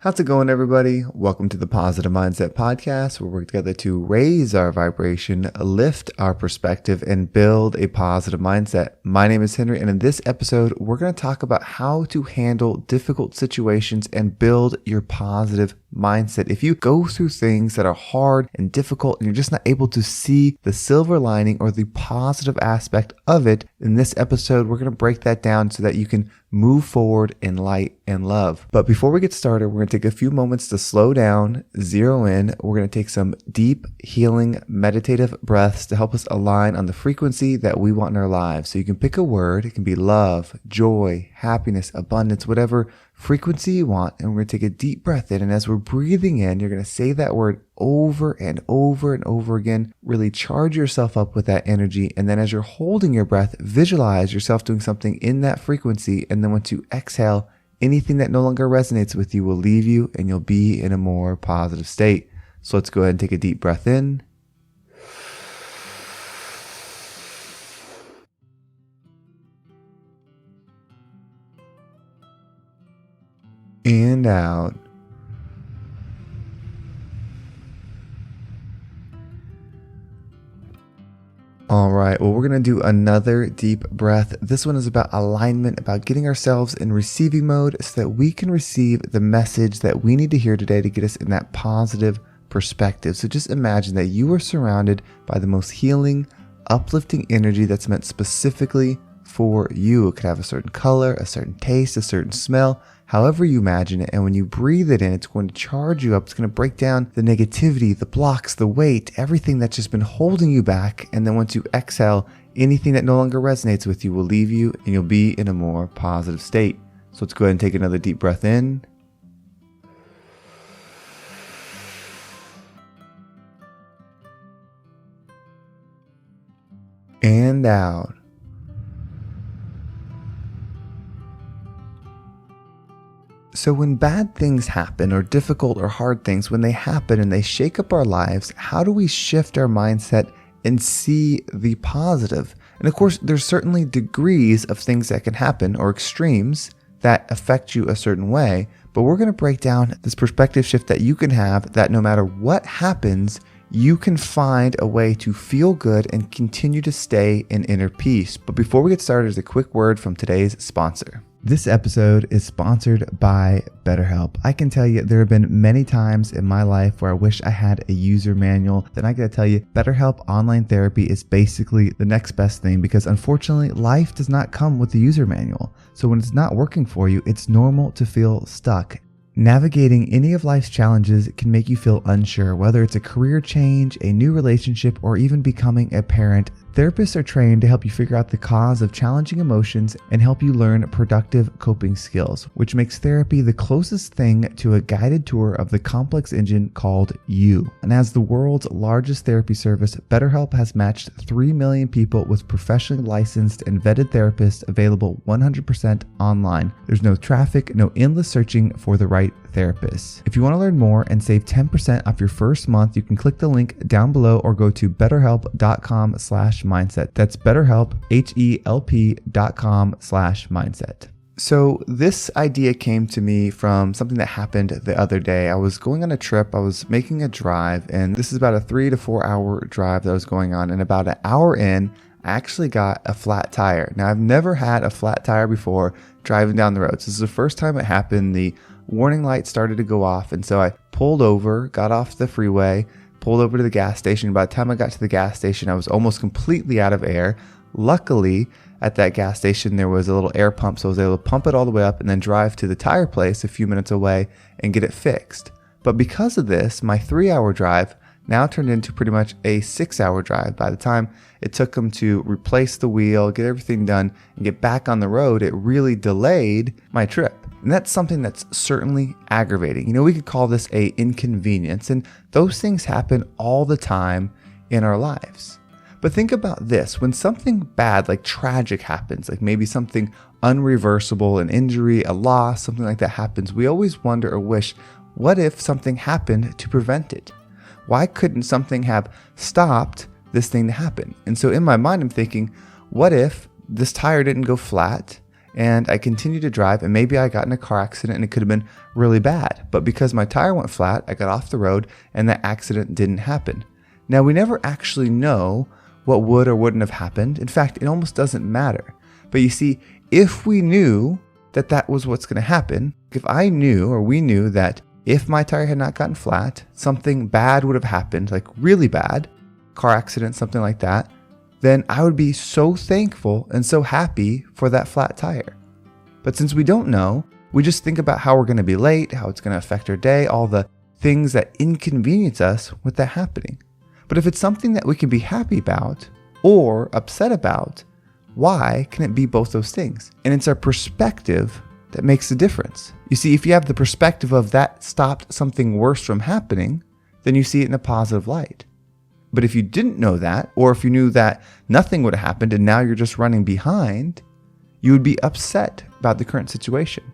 How's it going, everybody? Welcome to the Positive Mindset Podcast, where we work together to raise our vibration, lift our perspective, and build a positive mindset. My name is Henry, and in this episode, we're going to talk about how to handle difficult situations and build your positive mindset. If you go through things that are hard and difficult and you're just not able to see the silver lining or the positive aspect of it, in this episode, we're going to break that down so that you can move forward in light and love. But before we get started, we're going to take a few moments to slow down, zero in. We're going to take some deep, healing, meditative breaths to help us align on the frequency that we want in our lives. So you can pick a word. It can be love, joy, happiness, abundance, whatever frequency you want. And we're going to take a deep breath in. And as we're breathing in, you're going to say that word over and over and over again. Really charge yourself up with that energy. And then as you're holding your breath, visualize yourself doing something in that frequency. And then once you exhale, anything that no longer resonates with you will leave you and you'll be in a more positive state. So let's go ahead and take a deep breath in. And out. All right, well, we're going to do another deep breath. This one is about alignment, about getting ourselves in receiving mode so that we can receive the message that we need to hear today to get us in that positive perspective. So just imagine that you are surrounded by the most healing, uplifting energy that's meant specifically for you. It could have a certain color, a certain taste, a certain smell, however you imagine it. And when you breathe it in, it's going to charge you up. It's going to break down the negativity, the blocks, the weight, everything that's just been holding you back. And then once you exhale, anything that no longer resonates with you will leave you and you'll be in a more positive state. So let's go ahead and take another deep breath in. And out. So when bad things happen, or difficult or hard things, when they happen and they shake up our lives, how do we shift our mindset and see the positive? And of course, there's certainly degrees of things that can happen, or extremes that affect you a certain way. But we're going to break down this perspective shift that you can have, that no matter what happens, you can find a way to feel good and continue to stay in inner peace. But before we get started, there's a quick word from today's sponsor. This episode is sponsored by BetterHelp. I can tell you there have been many times in my life where I wish I had a user manual. Then I gotta tell you, BetterHelp online therapy is basically the next best thing, because unfortunately life does not come with a user manual. So when it's not working for you, it's normal to feel stuck. Navigating any of life's challenges can make you feel unsure, whether it's a career change, a new relationship, or even becoming a parent. Therapists are trained to help you figure out the cause of challenging emotions and help you learn productive coping skills, which makes therapy the closest thing to a guided tour of the complex engine called you. And as the world's largest therapy service, BetterHelp has matched 3 million people with professionally licensed and vetted therapists available 100% online. There's no traffic, no endless searching for the right therapist. If you want to learn more and save 10% off your first month, you can click the link down below or go to betterhelp.com/mindset. That's BetterHelp, HELP.com/mindset. So this idea came to me from something that happened the other day. I was going on a trip, I was making a drive, and this is about a 3 to 4 hour drive that was going on. And about an hour in, I actually got a flat tire. Now, I've never had a flat tire before driving down the road. So this is the first time it happened. The warning light started to go off, and so I pulled over, got off the freeway, pulled over to the gas station. By the time I got to the gas station, I was almost completely out of air. Luckily, at that gas station, there was a little air pump, so I was able to pump it all the way up and then drive to the tire place a few minutes away and get it fixed. But because of this, my 3-hour drive now turned into pretty much a 6-hour drive. By the time it took them to replace the wheel, get everything done, and get back on the road, it really delayed my trip. And that's something that's certainly aggravating. You know, we could call this a inconvenience, and those things happen all the time in our lives. But think about this, when something bad, like tragic happens, like maybe something unreversible, an injury, a loss, something like that happens, we always wonder or wish, what if something happened to prevent it? Why couldn't something have stopped this thing to happen? And so in my mind, I'm thinking, what if this tire didn't go flat and I continued to drive, and maybe I got in a car accident and it could have been really bad. But because my tire went flat, I got off the road and that accident didn't happen. Now, we never actually know what would or wouldn't have happened. In fact, it almost doesn't matter. But you see, if we knew that that was what's going to happen, if I knew or we knew that if my tire had not gotten flat, something bad would have happened, like really bad, car accident, something like that, then I would be so thankful and so happy for that flat tire. But since we don't know, we just think about how we're going to be late, how it's going to affect our day, all the things that inconvenience us with that happening. But if it's something that we can be happy about or upset about, why can it be both those things? And it's our perspective that makes the difference. You see, if you have the perspective of that stopped something worse from happening, then you see it in a positive light. But if you didn't know that, or if you knew that nothing would have happened and now you're just running behind, you would be upset about the current situation.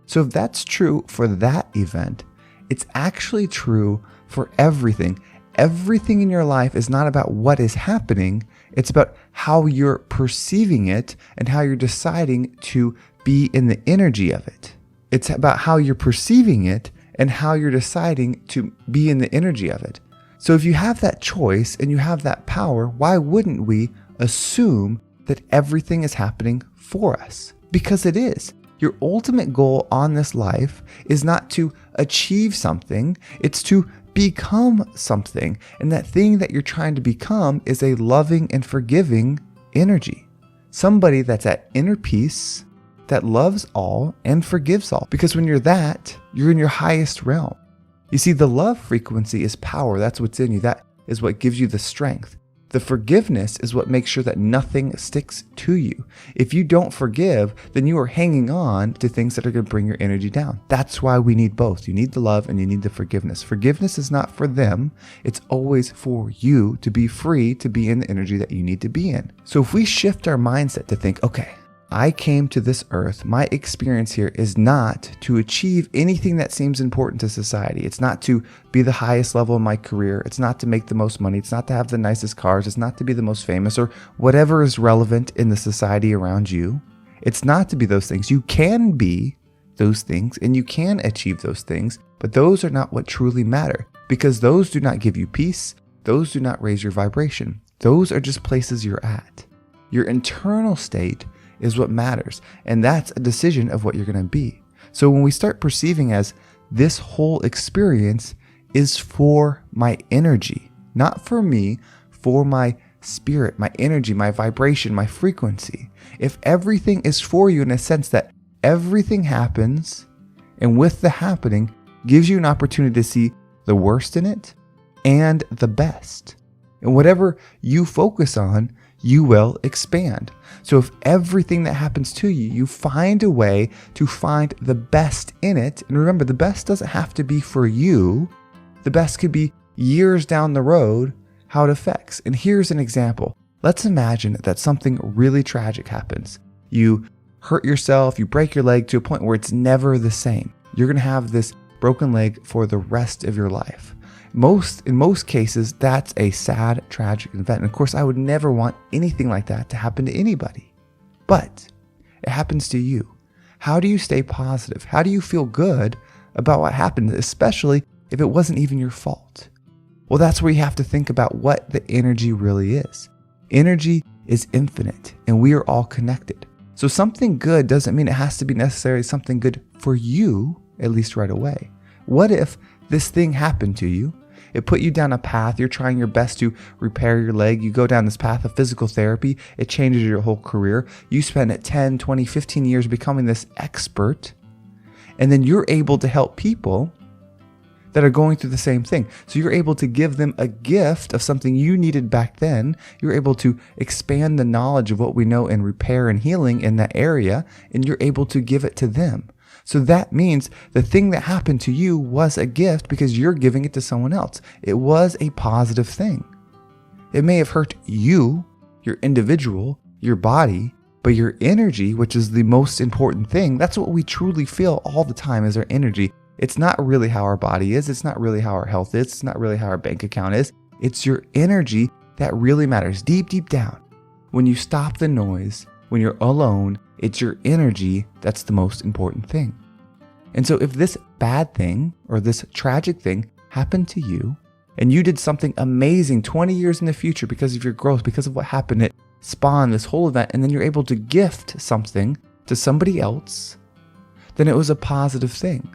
So if that's true for that event, it's actually true for everything. Everything in your life is not about what is happening. It's about how you're perceiving it and how you're deciding to be in the energy of it. It's about how you're perceiving it and how you're deciding to be in the energy of it. So if you have that choice and you have that power, why wouldn't we assume that everything is happening for us? Because it is. Your ultimate goal on this life is not to achieve something, it's to become something. And that thing that you're trying to become is a loving and forgiving energy. Somebody that's at inner peace, that loves all and forgives all. Because when you're that, you're in your highest realm. You see, the love frequency is power. That's what's in you. That is what gives you the strength. The forgiveness is what makes sure that nothing sticks to you. If you don't forgive, then you are hanging on to things that are going to bring your energy down. That's why we need both. You need the love and you need the forgiveness. Forgiveness is not for them. It's always for you to be free to be in the energy that you need to be in. So if we shift our mindset to think, okay, I came to this earth. My experience here is not to achieve anything that seems important to society. It's not to be the highest level in my career. It's not to make the most money. It's not to have the nicest cars. It's not to be the most famous or whatever is relevant in the society around you. It's not to be those things. You can be those things and you can achieve those things, but those are not what truly matter because those do not give you peace. Those do not raise your vibration. Those are just places you're at. Your internal state is what matters. And that's a decision of what you're going to be. So when we start perceiving as this whole experience is for my energy, not for me, for my spirit, my energy, my vibration, my frequency. If everything is for you in a sense that everything happens and with the happening gives you an opportunity to see the worst in it and the best. And whatever you focus on, you will expand. So if everything that happens to you, you find a way to find the best in it. And remember, the best doesn't have to be for you. The best could be years down the road, how it affects. And here's an example. Let's imagine that something really tragic happens. You hurt yourself, you break your leg to a point where it's never the same. You're going to have this broken leg for the rest of your life. In most cases, that's a sad, tragic event. And of course, I would never want anything like that to happen to anybody. But it happens to you. How do you stay positive? How do you feel good about what happened, especially if it wasn't even your fault? Well, that's where you have to think about what the energy really is. Energy is infinite, and we are all connected. So something good doesn't mean it has to be necessarily something good for you, at least right away. What if this thing happened to you? It put you down a path. You're trying your best to repair your leg. You go down this path of physical therapy. It changes your whole career. You spend 10, 20, 15 years becoming this expert. And then you're able to help people that are going through the same thing. So you're able to give them a gift of something you needed back then. You're able to expand the knowledge of what we know in repair and healing in that area, and you're able to give it to them. So that means the thing that happened to you was a gift because you're giving it to someone else. It was a positive thing. It may have hurt you, your individual, your body, but your energy, which is the most important thing, that's what we truly feel all the time is our energy. It's not really how our body is. It's not really how our health is. It's not really how our bank account is. It's your energy that really matters deep, deep down. When you stop the noise when you're alone, it's your energy that's the most important thing. And so if this bad thing or this tragic thing happened to you, and you did something amazing 20 years in the future because of your growth, because of what happened, it spawned this whole event, and then you're able to gift something to somebody else, then it was a positive thing.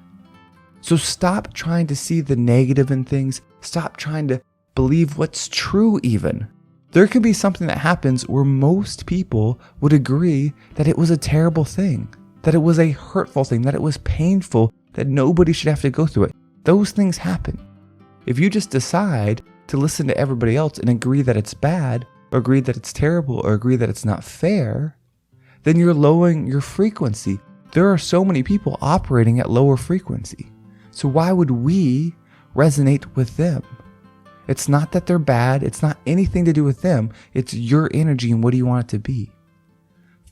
So stop trying to see the negative in things. Stop trying to believe what's true even. There could be something that happens where most people would agree that it was a terrible thing, that it was a hurtful thing, that it was painful, that nobody should have to go through it. Those things happen. If you just decide to listen to everybody else and agree that it's bad, or agree that it's terrible, or agree that it's not fair, then you're lowering your frequency. There are so many people operating at lower frequency. So why would we resonate with them? It's not that they're bad. It's not anything to do with them. It's your energy and what do you want it to be.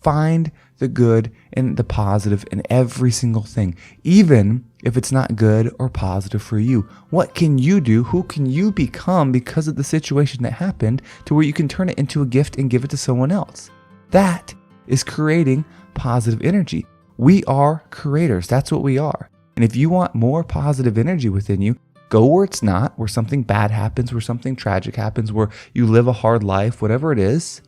Find the good and the positive in every single thing, even if it's not good or positive for you. What can you do? Who can you become because of the situation that happened to where you can turn it into a gift and give it to someone else? That is creating positive energy. We are creators. That's what we are. And if you want more positive energy within you, go where it's not, where something bad happens, where something tragic happens, where you live a hard life, whatever it is.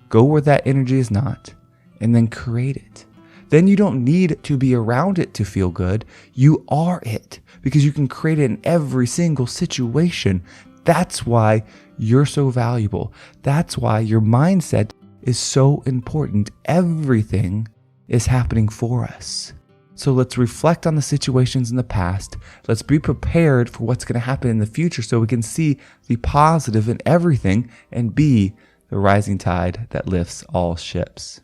Go where that energy is not, and then create it. Then you don't need to be around it to feel good. You are it, because you can create it in every single situation. That's why you're so valuable. That's why your mindset is so important. Everything is happening for us. So let's reflect on the situations in the past. Let's be prepared for what's going to happen in the future so we can see the positive in everything and be the rising tide that lifts all ships.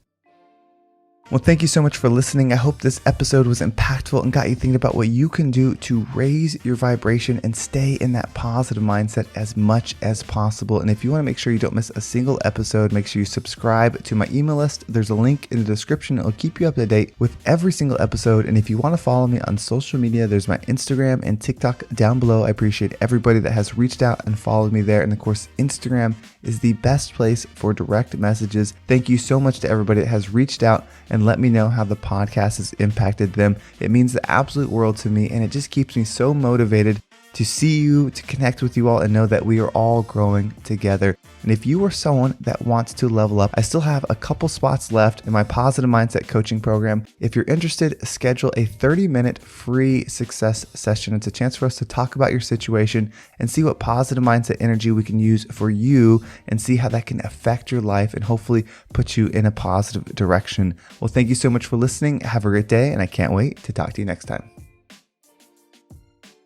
Well, thank you so much for listening. I hope this episode was impactful and got you thinking about what you can do to raise your vibration and stay in that positive mindset as much as possible. And if you want to make sure you don't miss a single episode, make sure you subscribe to my email list. There's a link in the description. It'll keep you up to date with every single episode. And if you want to follow me on social media, there's my Instagram and TikTok down below. I appreciate everybody that has reached out and followed me there. And of course, Instagram is the best place for direct messages. Thank you so much to everybody that has reached out and let me know how the podcast has impacted them. It means the absolute world to me, and it just keeps me so motivated to see you, to connect with you all, and know that we are all growing together. And if you are someone that wants to level up, I still have a couple spots left in my Positive Mindset Coaching Program. If you're interested, schedule a 30-minute free success session. It's a chance for us to talk about your situation and see what positive mindset energy we can use for you and see how that can affect your life and hopefully put you in a positive direction. Well, thank you so much for listening. Have a great day, and I can't wait to talk to you next time.